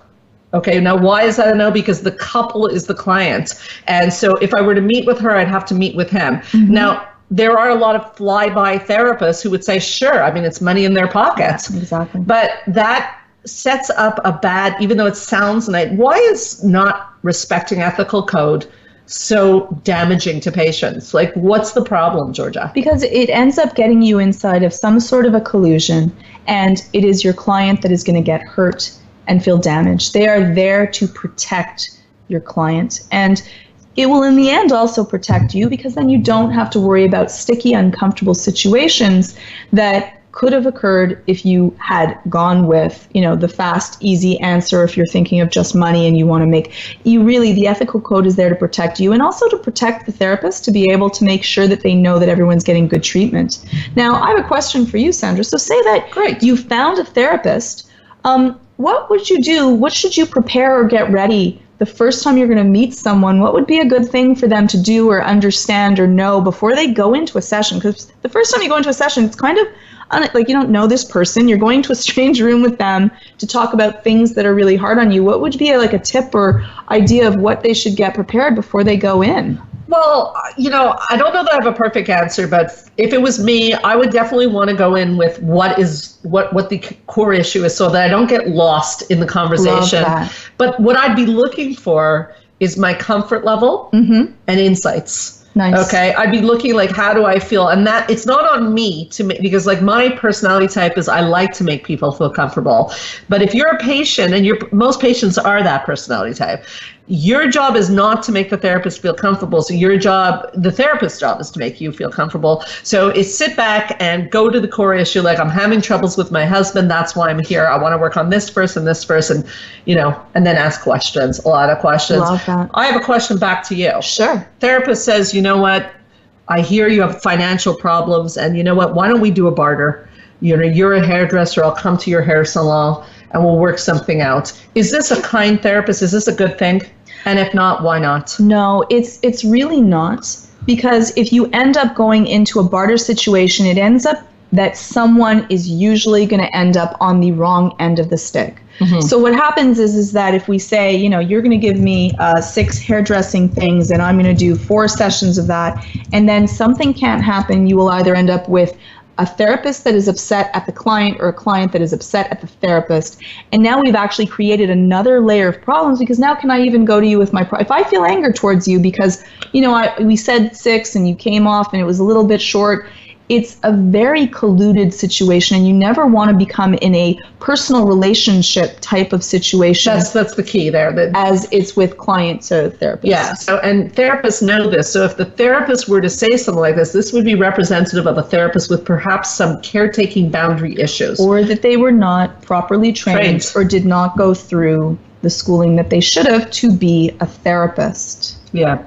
Okay, now why is that a no? Because the couple is the client. And so if I were to meet with her, I'd have to meet with him. Mm-hmm. Now, there are a lot of fly-by therapists who would say, sure, I mean, it's money in their pockets. Exactly. But that sets up a bad, even though it sounds nice, why is not respecting ethical code so damaging to patients? Like, what's the problem, Georgia? Because it ends up getting you inside of some sort of a collusion, and it is your client that is going to get hurt and feel damaged. They are there to protect your client, and it will in the end also protect you, because then you don't have to worry about sticky, uncomfortable situations that could have occurred if you had gone with, the fast, easy answer. If you're thinking of just money and you want to the ethical code is there to protect you, and also to protect the therapist, to be able to make sure that they know that everyone's getting good treatment. Now, I have a question for you, Sandra. So say that you found a therapist. What would you do? What should you prepare or get ready the first time you're going to meet someone, what would be a good thing for them to do or understand or know before they go into a session? Because the first time you go into a session, it's kind of like you don't know this person. You're going to a strange room with them to talk about things that are really hard on you. What would be like a tip or idea of what they should get prepared before they go in? Well, I don't know that I have a perfect answer, but if it was me, I would definitely want to go in with what the core issue is so that I don't get lost in the conversation. Love that. But what I'd be looking for is my comfort level and insights. Nice. Okay. I'd be looking like, how do I feel? And that it's not on me to make, because like my personality type is I like to make people feel comfortable. But if you're a patient, and most patients are that personality type, your job is not to make the therapist feel comfortable. So the therapist's job is to make you feel comfortable. So it's sit back and go to the core issue. Like, I'm having troubles with my husband. That's why I'm here. I want to work on this first, and and then ask questions, a lot of questions. Love that. I have a question back to you. Sure. Therapist says, you know what? I hear you have financial problems, and you know what? Why don't we do a barter? You're a hairdresser. I'll come to your hair salon and we'll work something out. Is this a kind therapist? Is this a good thing? And if not, why not? No, it's really not. Because if you end up going into a barter situation, it ends up that someone is usually going to end up on the wrong end of the stick. So what happens is that if we say, you're going to give me 6 hairdressing things and I'm going to do 4 sessions of that, and then something can't happen, you will either end up with a therapist that is upset at the client or a client that is upset at the therapist. And now we've actually created another layer of problems, because now can I even go to you with if I feel anger towards you because, we said 6 and you came off and it was a little bit short. It's a very colluded situation, and you never want to become in a personal relationship type of situation. That's the key there. As it's with client to therapist. Yeah. So, and therapists know this. So if the therapist were to say something like this would be representative of a therapist with perhaps some caretaking boundary issues. Or that they were not properly trained. Or did not go through the schooling that they should have to be a therapist. Yeah.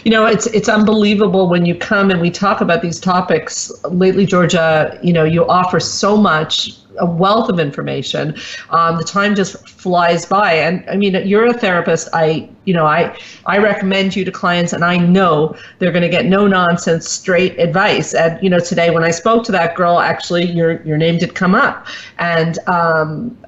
It's unbelievable when you come and we talk about these topics. Lately, Georgia, you offer so much, a wealth of information. The time just flies by. And I mean, you're a therapist. I recommend you to clients, and I know they're going to get no nonsense, straight advice. And, today when I spoke to that girl, actually your name did come up. And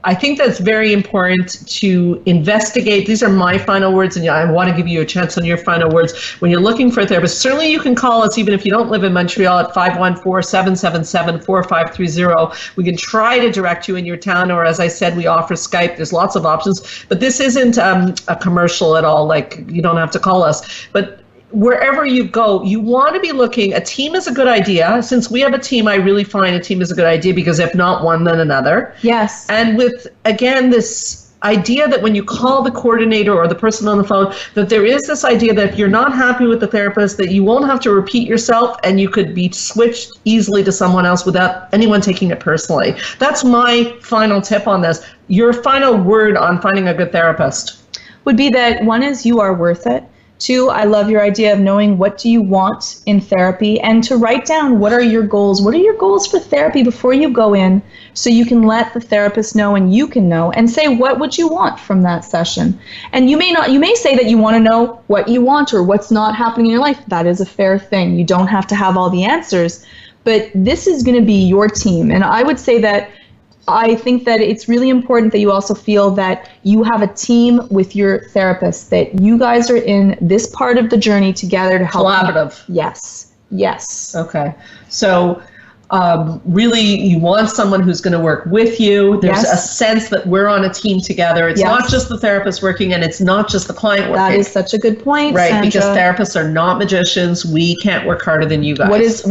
I think that's very important to investigate. These are my final words, and I want to give you a chance on your final words. When you're looking for a therapist, certainly you can call us, even if you don't live in Montreal, at 514-777-4530. We can try to direct you in your town, or as I said, we offer Skype. There's lots of options, but this isn't a commercial at all. Like, you don't have to call us, but wherever you go, you want to be looking. A team is a good idea. Since we have a team, I really find a team is a good idea, because if not one, then another. Yes. And with, again, this idea that when you call the coordinator or the person on the phone, that there is this idea that if you're not happy with the therapist, that you won't have to repeat yourself, and you could be switched easily to someone else without anyone taking it personally. That's my final tip on this. Your final word on finding a good therapist would be that, one is, you are worth it. 2, I love your idea of knowing what do you want in therapy, and to write down what are your goals. What are your goals for therapy before you go in, so you can let the therapist know and you can know, and say what would you want from that session. And you may say that you want to know what you want or what's not happening in your life. That is a fair thing. You don't have to have all the answers, but this is going to be your team. And I would say that I think that it's really important that you also feel that you have a team with your therapist, that you guys are in this part of the journey together to help. Collaborative. Yes. Okay. So really, you want someone who's going to work with you. There's a sense that we're on a team together. It's not just the therapist working, and it's not just the client working. That is such a good point, right? Sandra. Because therapists are not magicians. We can't work harder than you guys.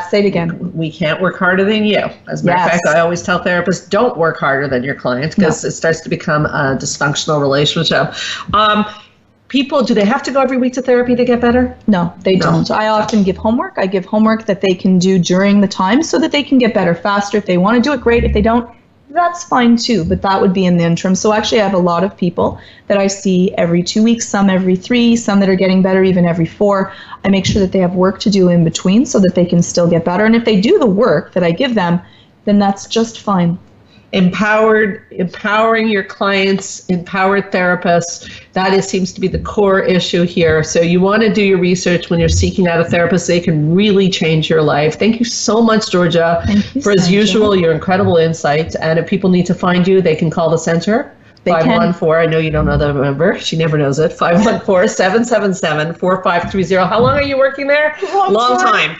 Say it again. We can't work harder than you. As a matter of fact, I always tell therapists, don't work harder than your client, because it starts to become a dysfunctional relationship. People, do they have to go every week to therapy to get better? No, they don't. I often give homework. I give homework that they can do during the time so that they can get better faster. If they want to do it, great. If they don't, that's fine too, but that would be in the interim. So actually, I have a lot of people that I see every 2 weeks, some every 3, some that are getting better even every 4. I make sure that they have work to do in between so that they can still get better. And if they do the work that I give them, then that's just fine. empowering your clients, empowered therapists. That seems to be the core issue here. So you want to do your research when you're seeking out a therapist. They can really change your life. Thank you so much, Georgia, for as usual, your incredible insight. And if people need to find you, they can call the center. 514, I know you don't know the number. She never knows it. 514-777-4530. How long are you working there? Long time.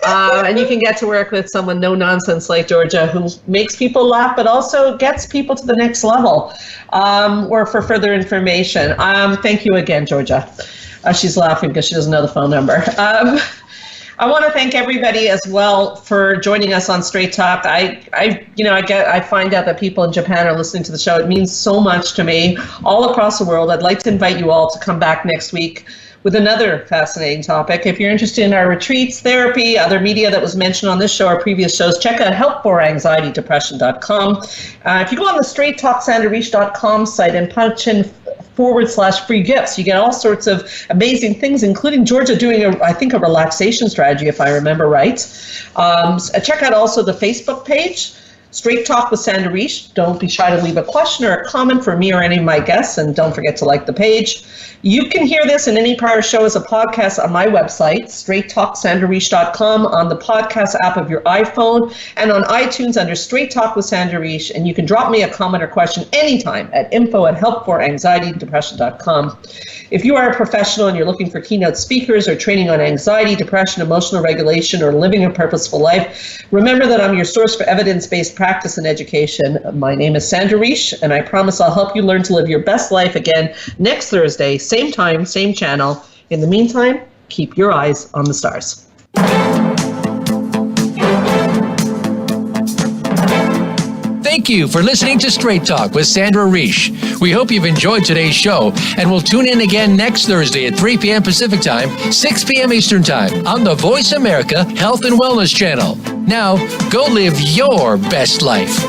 And you can get to work with someone no nonsense like Georgia, who makes people laugh, but also gets people to the next level. Or for further information. Thank you again, Georgia. She's laughing because she doesn't know the phone number. I want to thank everybody as well for joining us on Straight Talk. I find out that people in Japan are listening to the show. It means so much to me all across the world. I'd like to invite you all to come back next week with another fascinating topic. If you're interested in our retreats, therapy, other media that was mentioned on this show or previous shows, check out helpforanxietydepression.com. If you go on the straighttalksandrareach.com site and punch in /free gifts. You get all sorts of amazing things, including Georgia doing a relaxation strategy, if I remember right. Check out also the Facebook page, Straight Talk with Sandra Reich. Don't be shy to leave a question or a comment for me or any of my guests, and don't forget to like the page. You can hear this and any prior show as a podcast on my website, straighttalksandrareach.com, on the podcast app of your iPhone, and on iTunes under Straight Talk with Sandra Reich. And you can drop me a comment or question anytime at info@helpforanxietydepression.com. If you are a professional and you're looking for keynote speakers or training on anxiety, depression, emotional regulation, or living a purposeful life, remember that I'm your source for evidence-based practice and education. My name is Sandra Reich, and I promise I'll help you learn to live your best life again next Thursday, same time, same channel. In the meantime, keep your eyes on the stars. Thank you for listening to Straight Talk with Sandra Reich. We hope you've enjoyed today's show, and we'll tune in again next Thursday at 3 p.m. Pacific Time, 6 p.m. Eastern Time on the Voice America Health and Wellness Channel. Now, go live your best life.